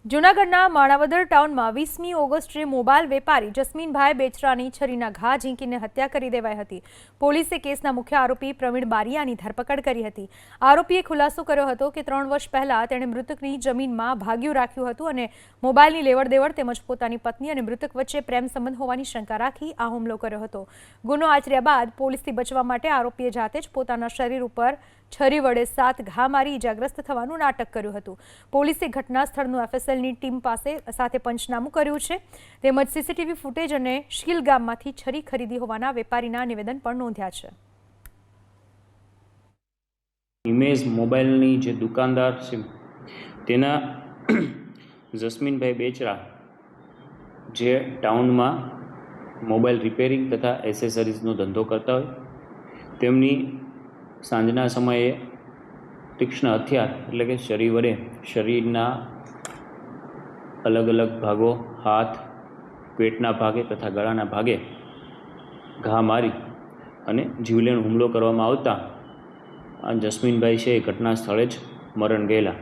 જૂનાગઢના માણાવદર ટાઉનમાં 20મી ઓગસ્ટે મોબાઈલ વેપારી જસ્મીનભાઈ બેચરાની છરીના ઘા ઝીંકીને હત્યા કરી દેવાઈ હતી। પોલીસે કેસના મુખ્ય આરોપી પ્રવીણ બારિયાની ધરપકડ કરી હતી। આરોપીએ ખુલાસો કર્યો હતો કે 3 વર્ષ પહેલા તેણે મૃતકની જમીનમાં ભાગ્યું રાખ્યું હતું અને મોબાઈલની લેવડ-દેવડ તેમજ પોતાની પત્ની અને મૃતક વચ્ચે પ્રેમ સંબંધ હોવાની શંકા રાખી આ હુમલો કર્યો હતો। ગુનો આચર્યા બાદ પોલીસથી બચવા માટે આરોપીએ જાતે જ પોતાના શરીર ઉપર છરી વડે 7 ઘા મારી ઇજાગ્રસ્ત થવાનું નાટક કર્યું હતું। પોલીસે ઘટના સ્થળનું એફએસએલની ટીમ સાથે પંચનામું કર્યું છે તેમજ સીસીટીવી ફૂટેજ અને શીલ ગામમાંથી છરી ખરીદી હોવાના વેપારીના નિવેદન પણ નોંધ્યા છે। ઇમેજ મોબાઈલની જે દુકાનદાર છે તેના જસ્મીનભાઈ બેચરા જે ટાઉનમાં મોબાઈલ રિપેરિંગ તથા એસેસરીઝનો ધંધો કરતા હોય તેમની સાંજના સમયે તીક્ષ્ણ હથિયાર એટલે કે છરી વડે શરીરના અલગ અલગ ભાગો હાથ પેટના ભાગે તથા ગળાના ભાગે ઘા મારી અને જીવલેણ હુમલો કરવામાં આવતા આ જસ્મીનભાઈ છે એ ઘટના સ્થળે જ મરણ ગયેલા।